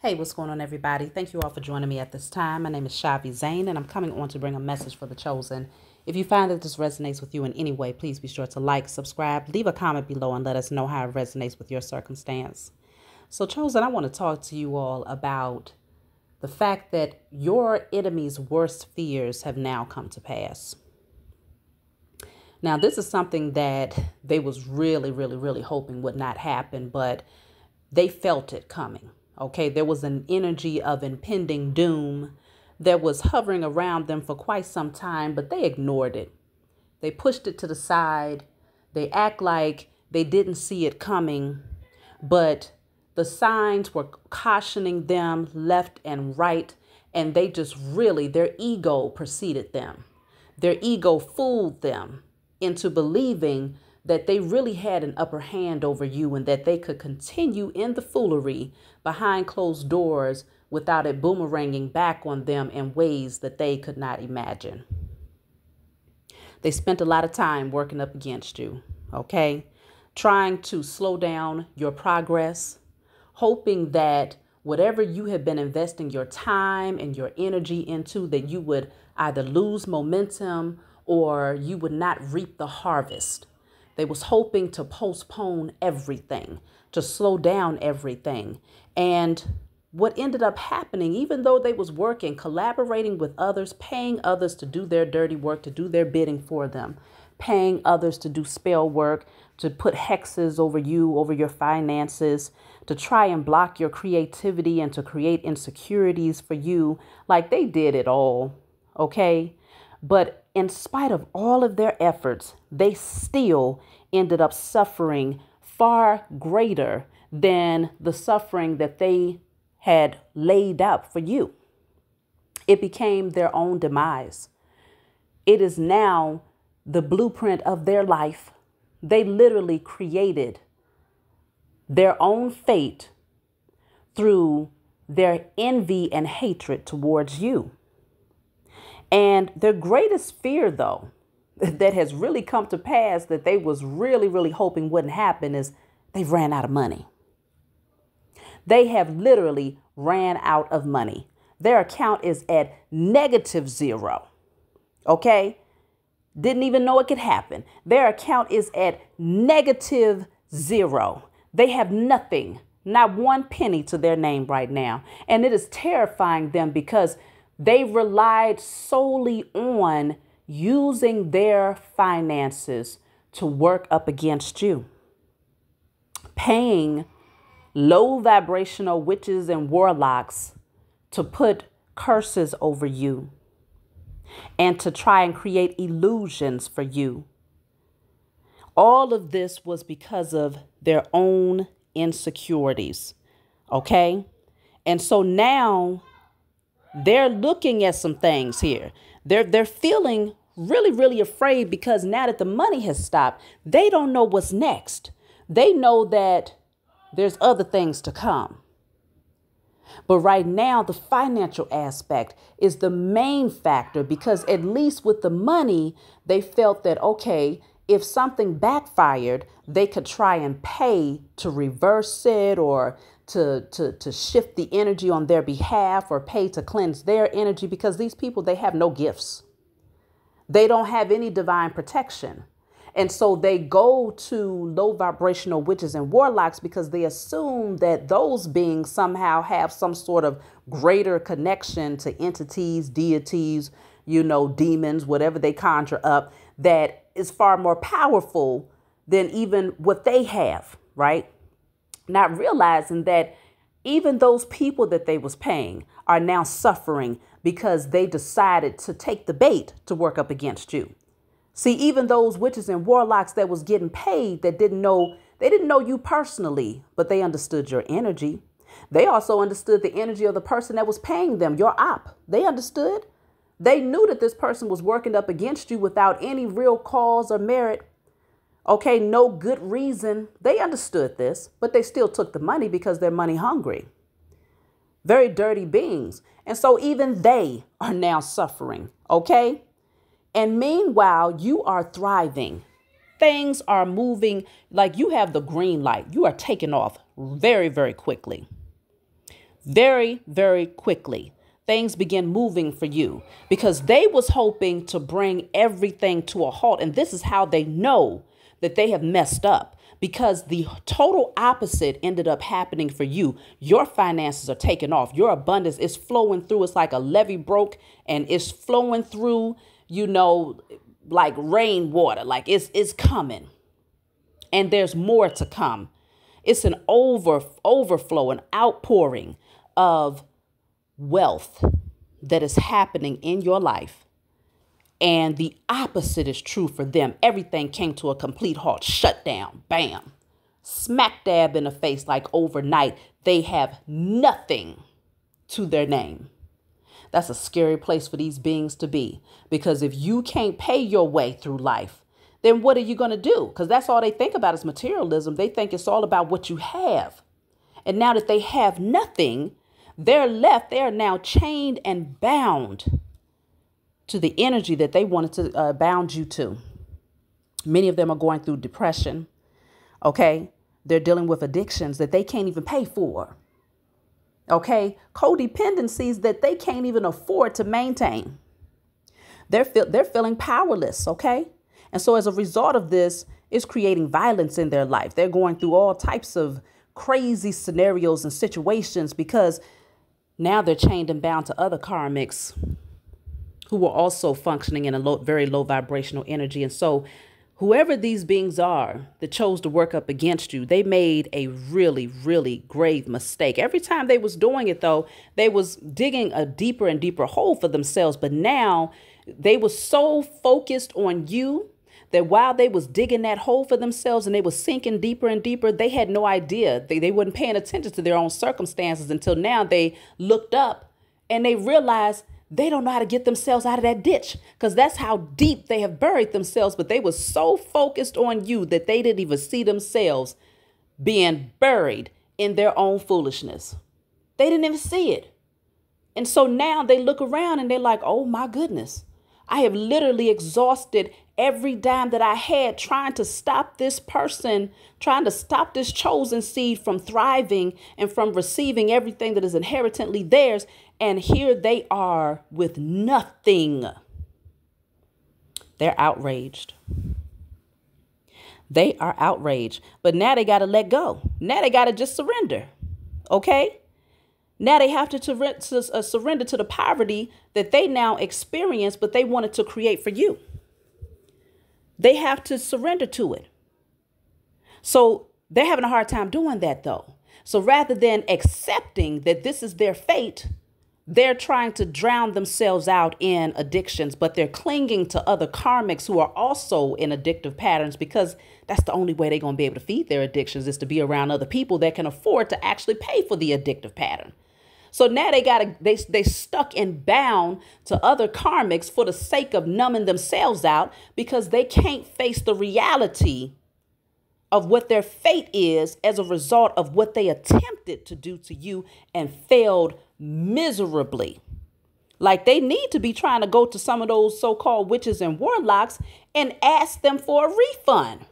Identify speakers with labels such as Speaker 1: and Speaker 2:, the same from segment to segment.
Speaker 1: Hey, what's going on, everybody? Thank you all for joining me at this time. My name is Shavi Zane, and I'm coming on to bring a message for the chosen. If you find that this resonates with you in any way, please be sure to like, subscribe, leave a comment below, and let us know how it resonates with your circumstance. So, chosen, I want to talk to you all about the fact that your enemy's worst fears have now come to pass. Now, this is something that they was really hoping would not happen, but they felt it coming. Okay, there was an energy of impending doom that was hovering around them for quite some time, but they ignored it. They pushed it to the side. They act like they didn't see it coming, but the signs were cautioning them left and right, and they just their ego preceded them. Their ego fooled them into believing that they really had an upper hand over you and that they could continue in the foolery behind closed doors without it boomeranging back on them in ways that they could not imagine. They spent a lot of time working up against you, okay? Trying to slow down your progress, hoping that whatever you have been investing your time and your energy into, that you would either lose momentum or you would not reap the harvest. They was hoping to postpone everything, to slow down everything. And what ended up happening, even though they was working, collaborating with others, paying others to do their dirty work, to do their bidding for them, paying others to do spell work, to put hexes over you, over your finances, to try and block your creativity and to create insecurities for you, like they did it all, okay? But in spite of all of their efforts, they still ended up suffering far greater than the suffering that they had laid out for you. It became their own demise. It is now the blueprint of their life. They literally created their own fate through their envy and hatred towards you. And their greatest fear, though, that has really come to pass, that they was really hoping wouldn't happen, is they've ran out of money. They have literally ran out of money. Their account is at -0. Okay? Didn't even know it could happen. Their account is at -0. They have nothing, not one penny to their name right now. And it is terrifying them because they relied solely on using their finances to work up against you, paying low vibrational witches and warlocks to put curses over you and to try and create illusions for you. All of this was because of their own insecurities. Okay. And so now they're looking at some things here. They're feeling really afraid because now that the money has stopped, they don't know what's next. They know that there's other things to come. But right now, the financial aspect is the main factor because at least with the money, they felt that, okay, if something backfired, they could try and pay to reverse it or to shift the energy on their behalf or pay to cleanse their energy, because these people, they have no gifts. They don't have any divine protection. And so they go to low vibrational witches and warlocks because they assume that those beings somehow have some sort of greater connection to entities, deities, demons, whatever they conjure up, that is far more powerful than even what they have, right? Not realizing that even those people that they was paying are now suffering because they decided to take the bait to work up against you. See, even those witches and warlocks that was getting paid, that didn't know you personally, but they understood your energy. They also understood the energy of the person that was paying them, your op. They understood. They knew that this person was working up against you without any real cause or merit. Okay, no good reason. They understood this, but they still took the money because they're money hungry. Very dirty beings. And so even they are now suffering, okay? And meanwhile, you are thriving. Things are moving like you have the green light. You are taking off very quickly. very, very quickly. Things begin moving for you because they was hoping to bring everything to a halt. And this is how they know that they have messed up, because the total opposite ended up happening for you. Your finances are taking off. Your abundance is flowing through. It's like a levee broke and it's flowing through, like rainwater, like it's coming. And there's more to come. It's an overflow, an outpouring of wealth that is happening in your life. And the opposite is true for them. Everything came to a complete halt, shut down, bam, smack dab in the face, like overnight. They have nothing to their name. That's a scary place for these beings to be, because if you can't pay your way through life, then what are you going to do? Because that's all they think about is materialism. They think it's all about what you have. And now that they have nothing, they're now chained and bound to the energy that they wanted to bound you to. Many of them are going through depression. Okay. They're dealing with addictions that they can't even pay for. Okay. Codependencies that they can't even afford to maintain. They're feeling powerless. Okay. And so as a result of this, it's creating violence in their life. They're going through all types of crazy scenarios and situations because now they're chained and bound to other karmics who are also functioning in a very low vibrational energy. And so whoever these beings are that chose to work up against you, they made a really, really grave mistake. Every time they was doing it, though, they was digging a deeper and deeper hole for themselves. But now they was so focused on you that while they was digging that hole for themselves and they was sinking deeper and deeper, they had no idea. They weren't paying attention to their own circumstances until now they looked up and they realized they don't know how to get themselves out of that ditch, because that's how deep they have buried themselves. But they were so focused on you that they didn't even see themselves being buried in their own foolishness. They didn't even see it. And so now they look around and they're like, oh, my goodness, I have literally exhausted every dime that I had trying to stop this person, trying to stop this chosen seed from thriving and from receiving everything that is inherently theirs. And here they are with nothing. They're outraged. They are outraged. But now they got to let go. Now they got to just surrender. Okay? Now they have to surrender to the poverty that they now experience, but they wanted to create for you. They have to surrender to it. So they're having a hard time doing that, though. So rather than accepting that this is their fate, they're trying to drown themselves out in addictions, but they're clinging to other karmics who are also in addictive patterns, because that's the only way they're going to be able to feed their addictions, is to be around other people that can afford to actually pay for the addictive pattern. So now they stuck and bound to other karmics for the sake of numbing themselves out, because they can't face the reality of what their fate is as a result of what they attempted to do to you and failed miserably. Like, they need to be trying to go to some of those so-called witches and warlocks and ask them for a refund.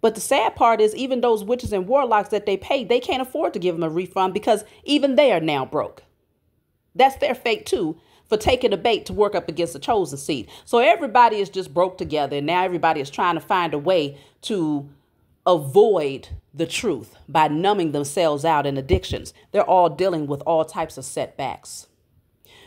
Speaker 1: But the sad part is, even those witches and warlocks that they paid, they can't afford to give them a refund, because even they are now broke. That's their fate too, for taking the bait to work up against the chosen seed. So everybody is just broke together. And now everybody is trying to find a way to avoid the truth by numbing themselves out in addictions. They're all dealing with all types of setbacks.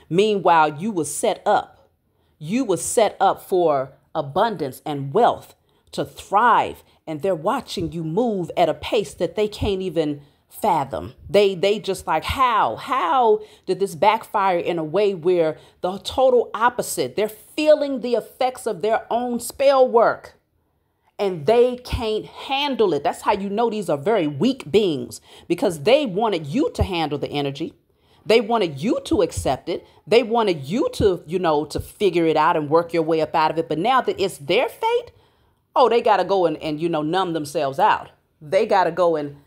Speaker 1: Meanwhile, you was set up. You was set up for abundance and wealth, to thrive. And they're watching you move at a pace that they can't even fathom. They just like, how did this backfire in a way where the total opposite? They're feeling the effects of their own spell work and they can't handle it. That's how you know these are very weak beings, because they wanted you to handle the energy. They wanted you to accept it. They wanted you to, to figure it out and work your way up out of it. But now that it's their fate, oh, they got to go and numb themselves out. They got to go and,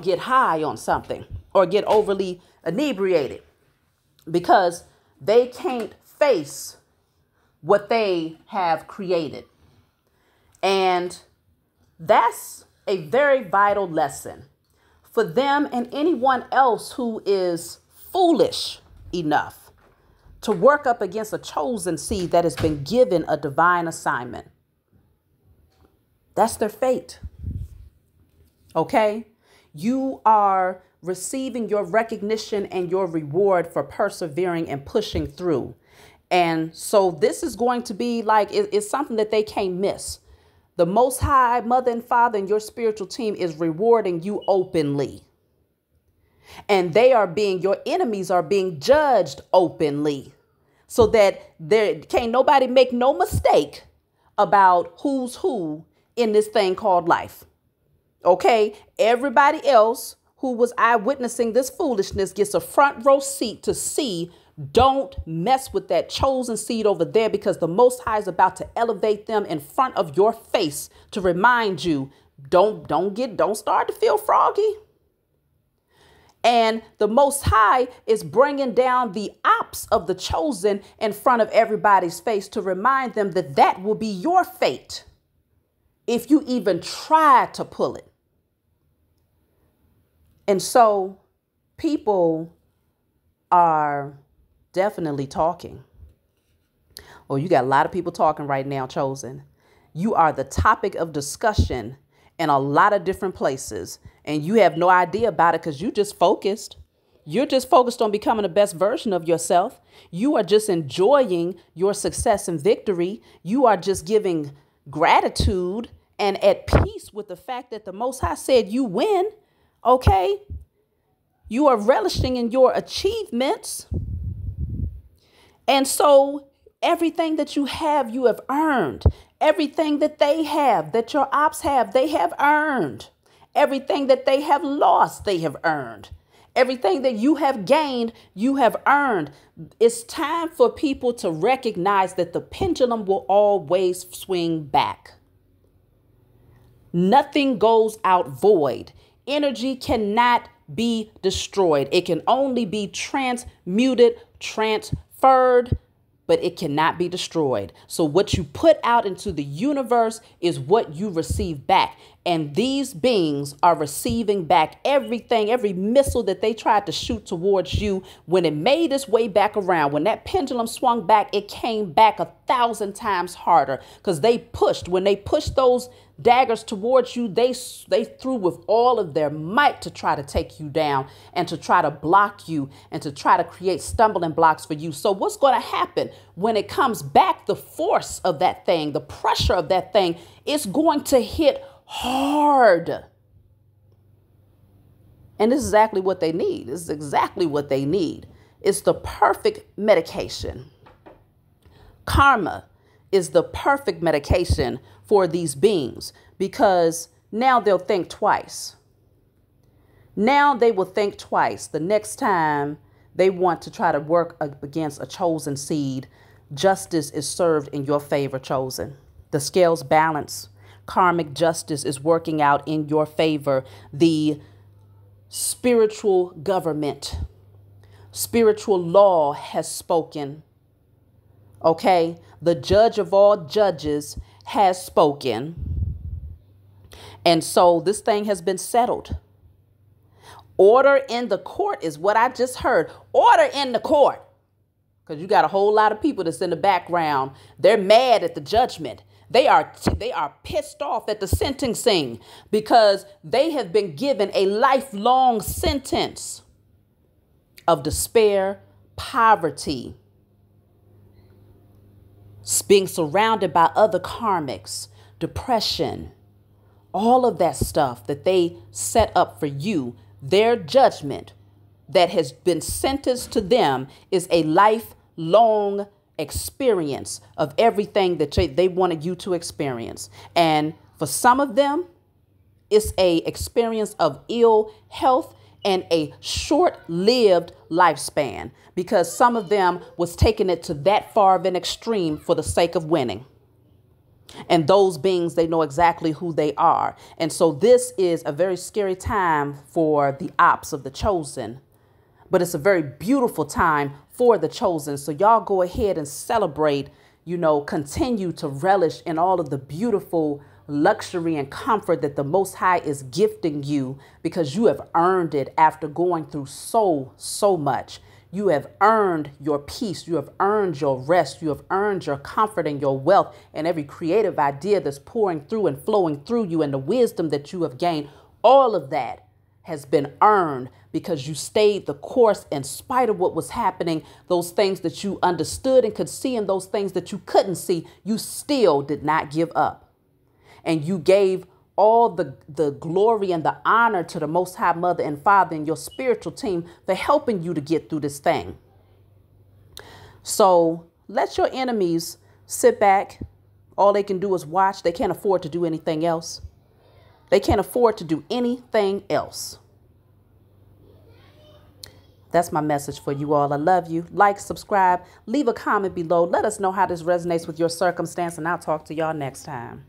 Speaker 1: get high on something or get overly inebriated, because they can't face what they have created. And that's a very vital lesson for them and anyone else who is foolish enough to work up against a chosen seed that has been given a divine assignment. That's their fate. Okay? You are receiving your recognition and your reward for persevering and pushing through. And so this is going to be like, it's something that they can't miss. The Most High, Mother and Father, and your spiritual team is rewarding you openly. And your enemies are being judged openly, so that there can't nobody make no mistake about who's who in this thing called life. Okay, everybody else who was eyewitnessing this foolishness gets a front row seat to see. Don't mess with that chosen seed over there, because the Most High is about to elevate them in front of your face to remind you, don't start to feel froggy. And the Most High is bringing down the ops of the chosen in front of everybody's face to remind them that that will be your fate if you even try to pull it. And so people are definitely talking. Oh, you got a lot of people talking right now, chosen. You are the topic of discussion in a lot of different places, and you have no idea about it because you just focused. You're just focused on becoming the best version of yourself. You are just enjoying your success and victory. You are just giving gratitude and at peace with the fact that the Most High said you win. Okay? You are relishing in your achievements. And so everything that you have earned. Everything that they have, that your ops have, they have earned. Everything that they have lost, they have earned. Everything that you have gained, you have earned. It's time for people to recognize that the pendulum will always swing back. Nothing goes out void. Energy cannot be destroyed. It can only be transmuted, transferred, but it cannot be destroyed. So what you put out into the universe is what you receive back. And these beings are receiving back everything, every missile that they tried to shoot towards you. When it made its way back around, when that pendulum swung back, it came back 1,000 times harder because they pushed. When they pushed those daggers towards you, they threw with all of their might to try to take you down and to try to block you and to try to create stumbling blocks for you. So what's going to happen when it comes back? The force of that thing, the pressure of that thing, is going to hit hard. And this is exactly what they need. This is exactly what they need. It's the perfect medication. Karma is the perfect medication for these beings, because now they'll think twice. Now they will think twice the next time they want to try to work against a chosen seed. Justice is served in your favor, chosen. The scales balance. Karmic justice is working out in your favor. The spiritual government, spiritual law has spoken. Okay, the judge of all judges has spoken. And so this thing has been settled. Order in the court is what I just heard. Order in the court. Because you got a whole lot of people that's in the background. They're mad at the judgment. They are pissed off at the sentencing because they have been given a lifelong sentence of despair, poverty, being surrounded by other karmics, depression, all of that stuff that they set up for you. Their judgment that has been sentenced to them is a lifelong experience of everything that they wanted you to experience. And for some of them, it's a experience of ill health and a short-lived lifespan, because some of them was taking it to that far of an extreme for the sake of winning. And those beings, they know exactly who they are. And so this is a very scary time for the ops of the chosen, but it's a very beautiful time for the chosen. So y'all go ahead and celebrate, continue to relish in all of the beautiful luxury and comfort that the Most High is gifting you because you have earned it after going through so much. You have earned your peace. You have earned your rest. You have earned your comfort and your wealth and every creative idea that's pouring through and flowing through you and the wisdom that you have gained. All of that has been earned because you stayed the course in spite of what was happening. Those things that you understood and could see and those things that you couldn't see, you still did not give up. And you gave all the glory and the honor to the Most High Mother and Father and your spiritual team for helping you to get through this thing. So let your enemies sit back. All they can do is watch. They can't afford to do anything else. They can't afford to do anything else. That's my message for you all. I love you. Like, subscribe, leave a comment below. Let us know how this resonates with your circumstance, and I'll talk to y'all next time.